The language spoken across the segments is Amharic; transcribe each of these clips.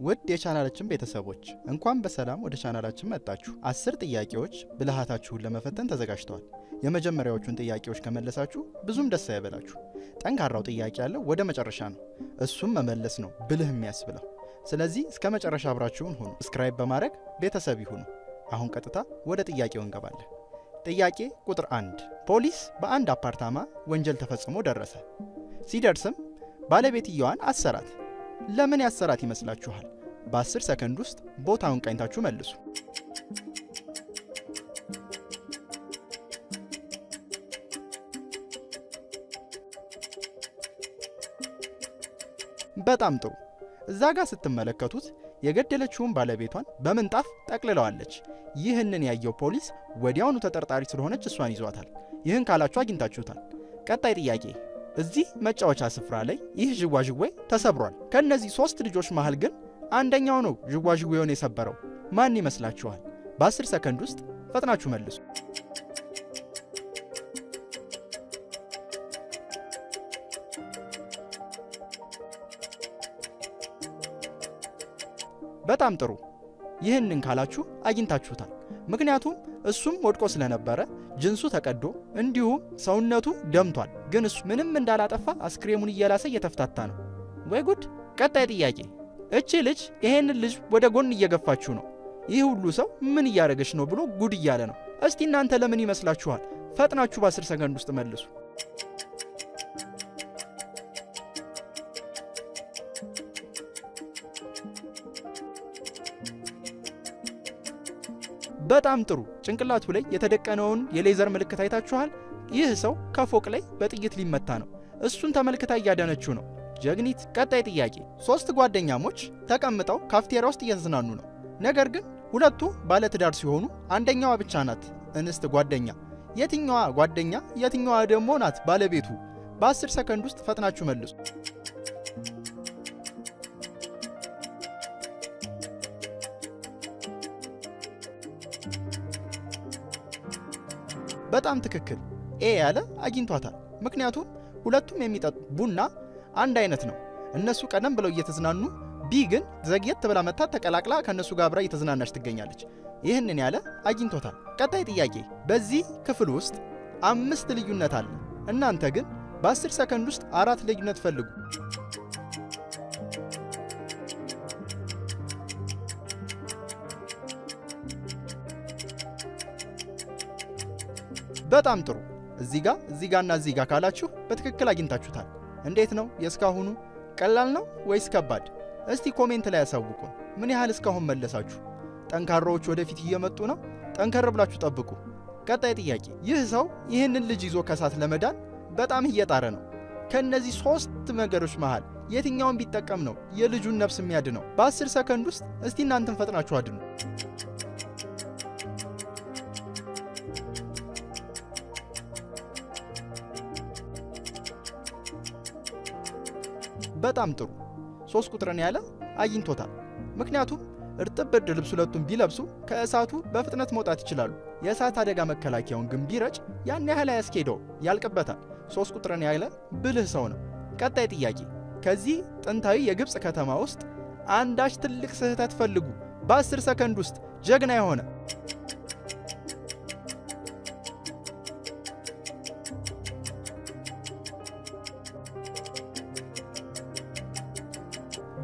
ውድ የቻናላችን ቤተሰቦች እንኳን በሰላም ወደ ቻናላችን መጣችሁ። 10 ጥያቄዎች ብልሃታችሁን ለመፈተን ተዘጋጅተዋል። የመጀመሪያዎቹን ጥያቄዎች ከመለሳችሁ ብዙም ደስ አይበላችሁ። ጠንካራው ጥያቄ ያለው ወደ መጨረሻ ነው። እሱም መመለስ ነው ብልህ የሚያስብለው። ስለዚህ እስከ መጨረሻ አብራችሁን ሁኑ። ሰብስክራይብ በማድረግ ቤተሰብ ይሁኑ። አሁን ቀጥታ ወደ ጥያቄው እንገባለን። ጥያቄ ቁጥር 1 ፖሊስ በአንድ አፓርታማ ወንጀል ተፈጽሞ ደረሰ። ሲደርስም ባለቤትየዋን አሰራት። ለምን ያሰራት ይመስላችኋል? በ10 ሰከንድ ውስጥ ቦታውን ቃኝታችሁ መልሱ። በጣም ጥሩ። እዛ ጋር ስትመለከቱት የገደለችውን ባለቤቷን በምንጣፍ ጠቅልለዋለች። ይህንን ያየው ፖሊስ ወዲያውኑ ተጠርጣሪ ስለሆነች እሷን ይዟታል። ይህን ካላችሁ አግኝታችሁታል። ቀጣይ ጥያቄ እዚህ መጫወቻ ስፍራ ላይ ይህ ዥዋዥዌ ተሰብሯል። ከነዚህ 3 ልጆች መሃል ግን አንደኛው ነው ዥዋዥዌውን የሰበረው። ማን ይመስላችኋል? በ10 ሰከንድ ውስጥ ፈጥናችሁ መልሱ። በጣም ጥሩ። ይህንን ካላችሁ አግኝታችሁታል። ምክንያቱም እሱም ወድቆ ስለነበረ ጅንሱ ተቀዶ እንዲሁም ሰውነቱ ደምቷል። ግን እሱ ምንም እንዳላጠፋ አስክሬሙን እየላሰ እየተፍታታ ነው። ወይ ጉድ! ቀጣይ ጥያቄ እቺ ልጅ ይሄንን ልጅ ወደ ጎን እየገፋችሁ ነው። ይህ ሁሉ ሰው ምን እያደረገች ነው ብሎ ጉድ እያለ ነው። እስቲ እናንተ ለምን ይመስላችኋል? ፈጥናችሁ በ10 ሰከንድ ውስጥ መልሱ። በጣም ጥሩ። ጭንቅላቱ ላይ የተደቀነውን የሌዘር ምልክት አይታችኋል? ይህ ሰው ከፎቅ ላይ በጥይት ሊመታ ነው። እሱን ተመልክታ እያዳነችው ነው። ጀግኒት። ቀጣይ ጥያቄ 3 ጓደኛሞች ተቀምጠው ካፍቴሪያ ውስጥ እየተዝናኑ ነው። ነገር ግን ሁለቱ ባለትዳር ሲሆኑ አንደኛዋ ብቻ ናት እንስት ጓደኛ። የትኛዋ ጓደኛ የትኛዋ ደግሞ ናት ባለቤቱ? በ10 ሰከንድ ውስጥ ፈጥናችሁ መልሱ። በጣም ትክክል። ኤ ያለ አግኝቷታል። ምክንያቱም ሁለቱም የሚጠጡ ቡና አንድ አይነት ነው። እነሱ ቀደም ብለው እየተዝናኑ፣ ቢ ግን ዘግየት ብላ መታ ተቀላቅላ ከነሱ ጋር አብራ እየተዝናናች ትገኛለች። ይህንን ያለ አግኝቶታል። ቀጣይ ጥያቄ በዚህ ክፍል ውስጥ 5 ልዩነት አለ። እናንተ ግን በ10 ሰከንድ ውስጥ 4 ልዩነት ፈልጉ። በጣም ጥሩ። እዚህ ጋርና እዚህ ጋር ካላችሁ በትክክል አግኝታችሁታል። እንዴት ነው? የእስካሁኑ ቀላል ነው ወይስ ከባድ? እስቲ ኮሜንት ላይ ያሳውቁን። ምን ያህል እስካሁን መለሳችሁ? ጠንካራዎች ወደፊት እየመጡ ነው። ጠንከር ብላችሁ ጠብቁ። ቀጣይ ጥያቄ ይህ ሰው ይህንን ልጅ ይዞ ከሳት ለመዳን በጣም እየጣረ ነው። ከነዚህ 3 ነገሮች መሃል የትኛውን ቢጠቀም ነው የልጁን ነፍስ የሚያድነው? በ10 ሰከንድ ውስጥ እስቲ እናንተን ፈጥናችሁ አድኑ። በጣም ጥሩ። 3 ቁጥርን ያለ አግኝቶታል። ምክንያቱም እርጥብ ብርድ ልብስ ሁለቱም ቢለብሱ ከእሳቱ በፍጥነት መውጣት ይችላሉ። የእሳት አደጋ መከላከያውን ግን ቢረጭ ያን ያህል አያስኬደው፣ ያልቅበታል። 3 ቁጥርን ያለ ብልህ ሰው ነው። ቀጣይ ጥያቄ ከዚህ ጥንታዊ የግብፅ ከተማ ውስጥ አንዳች ትልቅ ስህተት ፈልጉ። በ10 ሰከንድ ውስጥ ጀግና የሆነ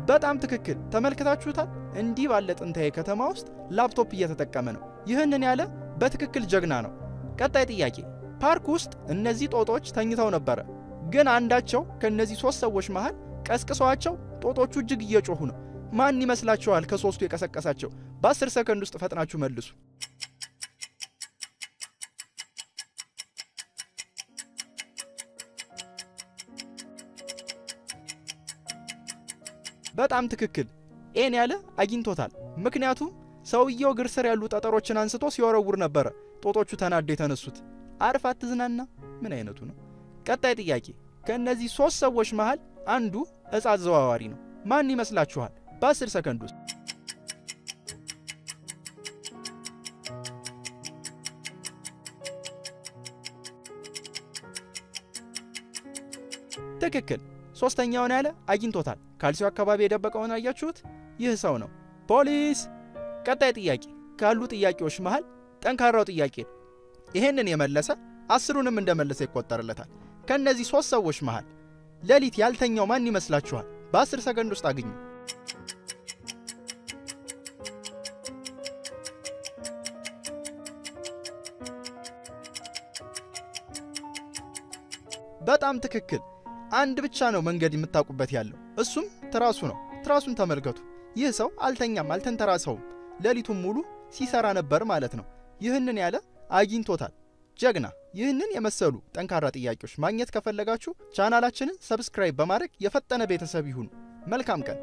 በጣም ትክክል። ተመልክታችሁታል? እንዲህ ባለ ጥንታዊ ከተማ ውስጥ ላፕቶፕ እየተጠቀመ ነው። ይህንን ያለ በትክክል ጀግና ነው። ቀጣይ ጥያቄ ፓርክ ውስጥ እነዚህ ጦጦች ተኝተው ነበረ። ግን አንዳቸው ከነዚህ 3 ሰዎች መሃል ቀስቅሰዋቸው ጦጦቹ እጅግ እየጮሁ ነው። ማን ይመስላችኋል ከ3ቱ የቀሰቀሳቸው? በ10 ሰከንድ ውስጥ ፈጥናችሁ መልሱ። በጣም ትክክል። ኤን ያለ አግኝቶታል። ምክንያቱም ሰውየው እግር ስር ያሉ ጠጠሮችን አንስቶ ሲወረውር ነበረ ጦጦቹ ተናደው የተነሱት። አርፍ አትዝናና? ምን አይነቱ ነው? ቀጣይ ጥያቄ ከእነዚህ 3 ሰዎች መሃል አንዱ ዕፅ አዘዋዋሪ ነው። ማን ይመስላችኋል? በ10 ሰከንድ ውስጥ ትክክል። ሶስተኛውን ያለ አግኝቶታል። ካልሲው አካባቢ የደበቀውን አያችሁት? ይህ ሰው ነው። ፖሊስ! ቀጣይ ጥያቄ ካሉ ጥያቄዎች መሃል ጠንካራው ጥያቄ ነው። ይሄንን የመለሰ 10ሩንም እንደመለሰ ይቆጠርለታል። ከእነዚህ 3 ሰዎች መሃል ሌሊት ያልተኛው ማን ይመስላችኋል? በ10 ሰከንድ ውስጥ አግኙ። በጣም ትክክል። አንድ ብቻ ነው መንገድ የምታውቁበት ያለው፣ እሱም ትራሱ ነው። ትራሱን ተመልከቱ። ይህ ሰው አልተኛም፣ አልተንተራሰውም። ሌሊቱን ሙሉ ሲሰራ ነበር ማለት ነው። ይህንን ያለ አግኝቶታል። ጀግና! ይህንን የመሰሉ ጠንካራ ጥያቄዎች ማግኘት ከፈለጋችሁ ቻናላችንን ሰብስክራይብ በማድረግ የፈጠነ ቤተሰብ ይሁኑ። መልካም ቀን።